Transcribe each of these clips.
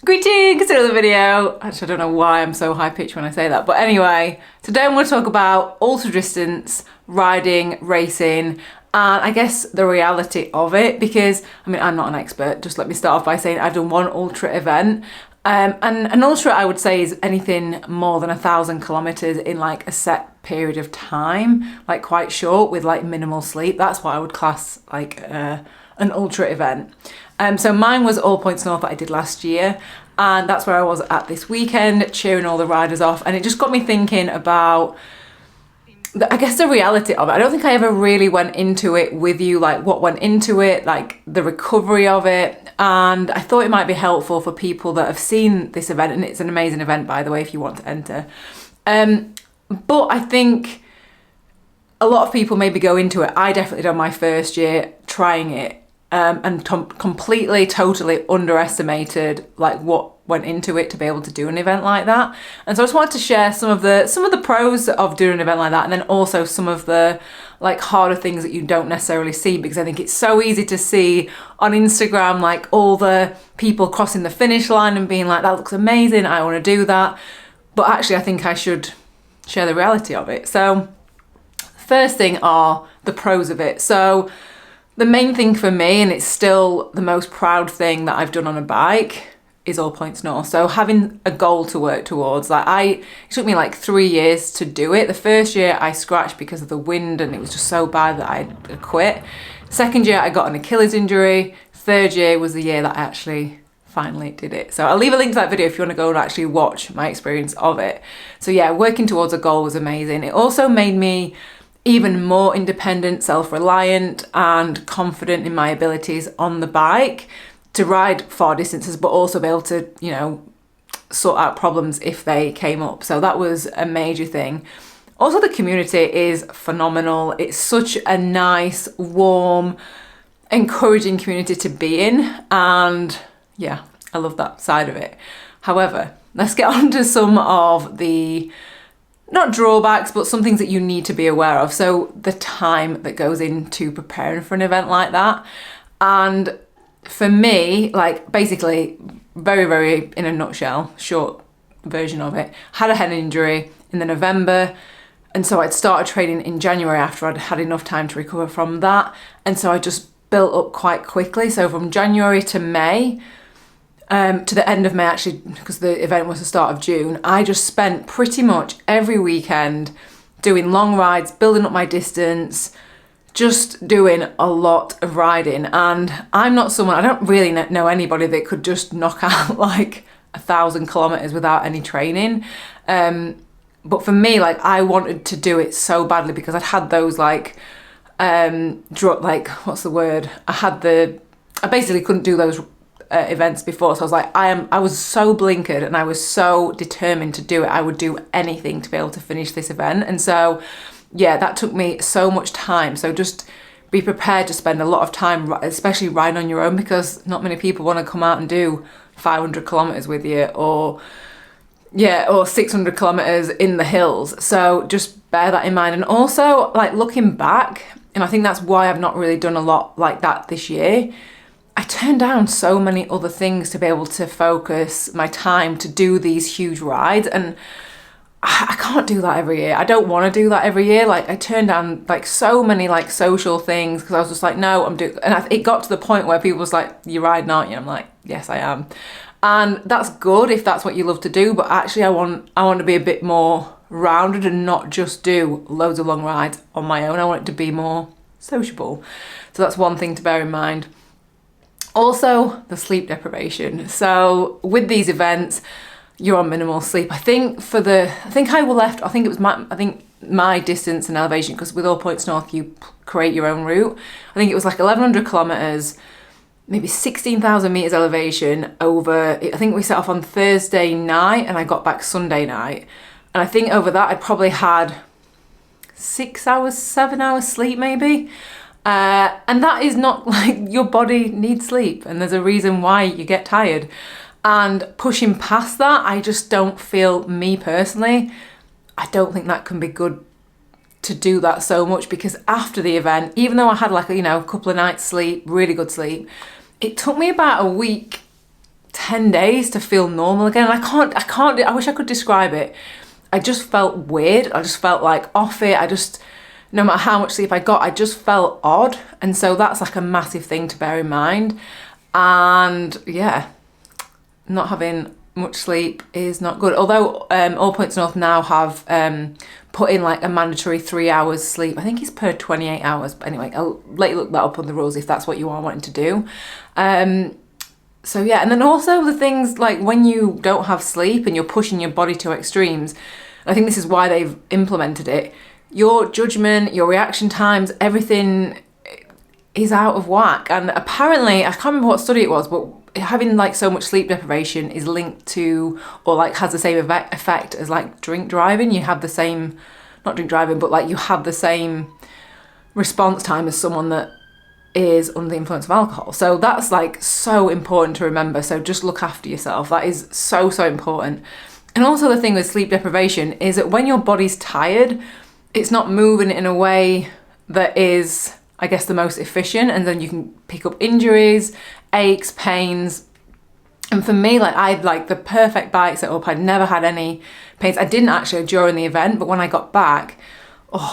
Greetings to another video. Actually, I don't know why I'm so high-pitched when I say that. But anyway, today I'm going to talk about ultra distance riding, racing, and I guess the reality of it, because, I mean, I'm not an expert. Just let me start off by saying I've done one ultra event. And an ultra, I would say, is anything more than 1,000 kilometers in like a set period of time, like quite short with like minimal sleep. That's what I would class like an ultra event. So mine was All Points North that I did last year, and that's where I was at this weekend, cheering all the riders off, and it just got me thinking about, I guess, the reality of it. I don't think I ever really went into it with you, like what went into it, like the recovery of it, and I thought it might be helpful for people that have seen this event, and it's an amazing event, by the way, if you want to enter. But I think a lot of people maybe go into it. I definitely done my first year trying it, and completely, totally underestimated like what went into it to be able to do an event like that. And so I just wanted to share some of the pros of doing an event like that, and then also some of the like harder things that you don't necessarily see, because I think it's so easy to see on Instagram like all the people crossing the finish line and being like, that looks amazing, I want to do that. But actually I think I should share the reality of it. So first thing are the pros of it. So the main thing for me, and it's still the most proud thing that I've done on a bike, is All Points North. So having a goal to work towards, it took me like 3 years to do it. The first year I scratched because of the wind and it was just so bad that I quit. Second year I got an Achilles injury. Third year was the year that I actually finally did it. So I'll leave a link to that video if you want to go and actually watch my experience of it. So yeah, working towards a goal was amazing. It also made me even more independent, self-reliant, and confident in my abilities on the bike to ride far distances, but also be able to, you know, sort out problems if they came up. So that was a major thing. Also, the community is phenomenal. It's such a nice, warm, encouraging community to be in. And yeah, I love that side of it. However, let's get on to some of the, not drawbacks, but some things that you need to be aware of. So the time that goes into preparing for an event like that. And for me, like basically very in a nutshell, short version of it, had a head injury in the November. And so I'd started training in January after I'd had enough time to recover from that. And so I just built up quite quickly. So from January to May, to the end of May actually, because the event was the start of June, I just spent pretty much every weekend doing long rides, building up my distance, just doing a lot of riding. And I'm not someone, I don't really know anybody that could just knock out like 1,000 kilometers without any training. But for me, like I wanted to do it so badly because I'd had those what's the word? I basically couldn't do those events before. So I was like, I was so blinkered and I was so determined to do it. I would do anything to be able to finish this event. And so, yeah, that took me so much time. So just be prepared to spend a lot of time, especially riding on your own, because not many people want to come out and do 500 kilometers with you or 600 kilometers in the hills. So just bear that in mind. And also, like looking back, and I think that's why I've not really done a lot like that this year, I turned down so many other things to be able to focus my time to do these huge rides, and I can't do that every year. I don't want to do that every year. Like I turned down like so many like social things because I was just like, no, I'm doing, and it got to the point where people was like, you're riding, aren't you? I'm like, yes, I am. And that's good if that's what you love to do, but actually I want to be a bit more rounded and not just do loads of long rides on my own. I want it to be more sociable. So that's one thing to bear in mind. Also, the sleep deprivation. So with these events, you're on minimal sleep. I think my distance and elevation, because with All Points North, you create your own route. I think it was like 1,100 kilometers, maybe 16,000 meters elevation over, I think we set off on Thursday night and I got back Sunday night. And I think over that, I'd probably had 6 hours, 7 hours sleep maybe. And that is not like, your body needs sleep and there's a reason why you get tired. And pushing past that, I just don't feel, me personally, I don't think that can be good to do that so much, because after the event, even though I had like a couple of nights sleep, really good sleep, it took me about a week 10 days to feel normal again. And I wish I could describe it. I just felt weird. I just felt like off it. No matter how much sleep I got, I just felt odd. And so that's like a massive thing to bear in mind. And yeah, not having much sleep is not good. Although All Points North now have put in like a mandatory 3 hours sleep. I think it's per 28 hours. But anyway, I'll let you look that up on the rules if that's what you are wanting to do. So yeah, and then also the things like when you don't have sleep and you're pushing your body to extremes, I think this is why they've implemented it. Your judgment, your reaction times, everything is out of whack. And apparently, I can't remember what study it was, but having like so much sleep deprivation is linked to, or like has the same effect as like drink driving. You have the same, not drink driving, but like you have the same response time as someone that is under the influence of alcohol. So that's like so important to remember. So just look after yourself. That is so important. And also the thing with sleep deprivation is that when your body's tired, it's not moving in a way that is, I guess, the most efficient, and then you can pick up injuries, aches, pains. And for me, like I had like the perfect bike set up. I'd never had any pains. I didn't actually during the event, but when I got back,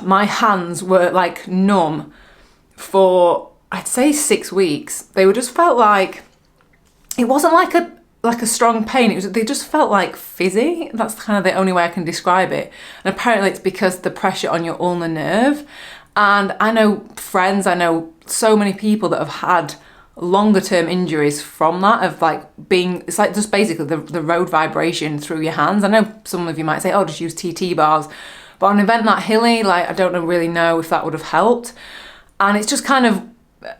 my hands were like numb for, I'd say 6 weeks. They just felt like, it wasn't like a strong pain. They just felt like fizzy. That's kind of the only way I can describe it. And apparently it's because the pressure on your ulnar nerve. And I know so many people that have had longer term injuries from that, of like it's like just basically the road vibration through your hands. I know some of you might say, oh, just use TT bars. But on an event that hilly, like I don't really know if that would have helped. And it's just kind of,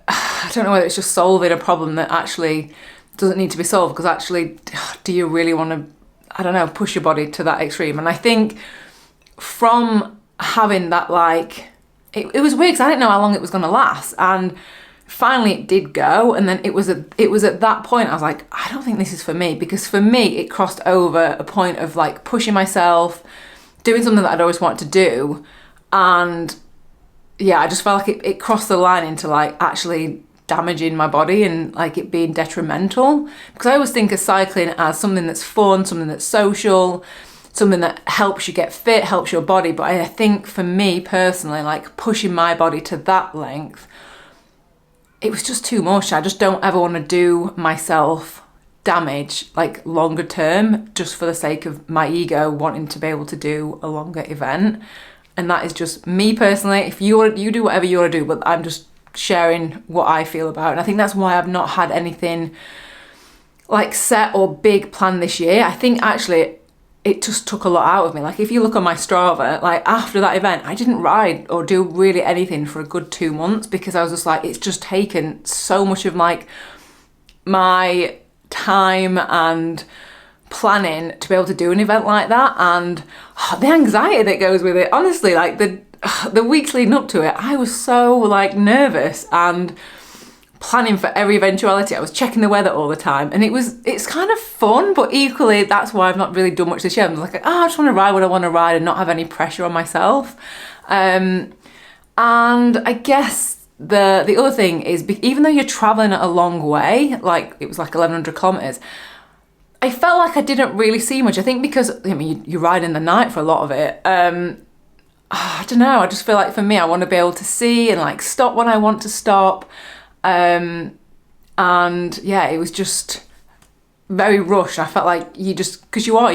I don't know whether it's just solving a problem that actually doesn't need to be solved, because actually, do you really want to, I don't know, push your body to that extreme? And I think from having that, like, it was weird because I didn't know how long it was going to last. And finally it did go. And then it was at that point I was like, I don't think this is for me, because for me, it crossed over a point of like pushing myself, doing something that I'd always wanted to do. And yeah, I just felt like it crossed the line into like actually damaging my body and like it being detrimental. Because I always think of cycling as something that's fun, something that's social, something that helps you get fit, helps your body. But I think for me personally, like pushing my body to that length, it was just too much. I just don't ever want to do myself damage like longer term just for the sake of my ego wanting to be able to do a longer event. And that is just me personally. If you do whatever you want to do, but I'm just sharing what I feel about it. And I think that's why I've not had anything like set or big planned this year. I think actually it just took a lot out of me. Like if you look on my Strava, like after that event, I didn't ride or do really anything for a good 2 months, because I was just like, it's just taken so much of like my time and planning to be able to do an event like that. And the anxiety that goes with it, honestly, like the weeks leading up to it, I was so like nervous and planning for every eventuality. I was checking the weather all the time, and it's kind of fun, but equally that's why I've not really done much this year. I'm like, I just want to ride what I want to ride and not have any pressure on myself. And I guess the other thing is, even though you're traveling a long way, like it was like 1,100 kilometers, I felt like I didn't really see much. I think because, I mean, you ride in the night for a lot of it. I don't know. I just feel like for me, I want to be able to see and like stop when I want to stop. And yeah, it was just very rushed. I felt like you're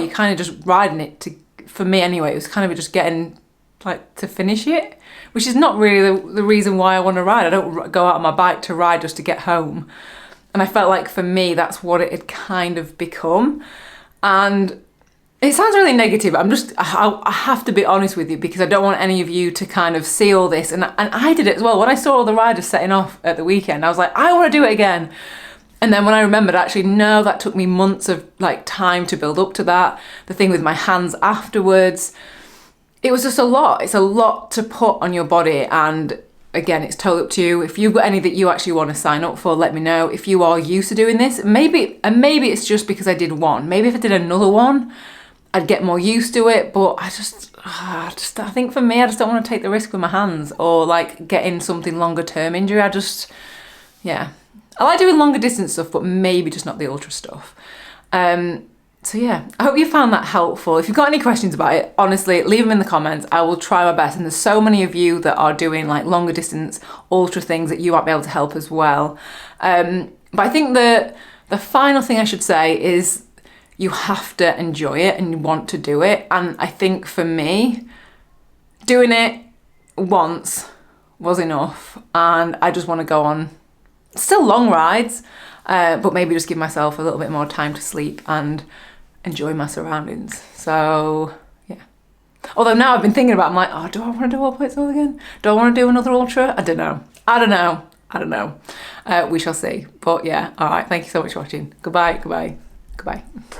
kind of just riding it for me anyway, it was kind of just getting like to finish it, which is not really the reason why I want to ride. I don't go out on my bike to ride just to get home. And I felt like for me, that's what it had kind of become. And it sounds really negative. I have to be honest with you, because I don't want any of you to kind of see all this. And I did it as well. When I saw all the riders setting off at the weekend, I was like, I want to do it again. And then when I remembered, actually, no, that took me months of like time to build up to that. The thing with my hands afterwards, it was just a lot. It's a lot to put on your body. And again, it's totally up to you. If you've got any that you actually want to sign up for, let me know. If you are used to doing this, maybe it's just because I did one. Maybe if I did another one, I'd get more used to it. But I think for me, I just don't want to take the risk with my hands or like getting something longer term injury. I like doing longer distance stuff, but maybe just not the ultra stuff. So yeah, I hope you found that helpful. If you've got any questions about it, honestly, leave them in the comments. I will try my best. And there's so many of you that are doing like longer distance ultra things that you might be able to help as well. But I think the final thing I should say is you have to enjoy it and you want to do it. And I think for me, doing it once was enough. And I just want to go on still long rides, but maybe just give myself a little bit more time to sleep and enjoy my surroundings. So yeah. Although now I've been thinking about, I'm like, oh, do I want to do All Points North again? Do I want to do another ultra? I don't know. We shall see. But yeah, all right. Thank you so much for watching. Goodbye.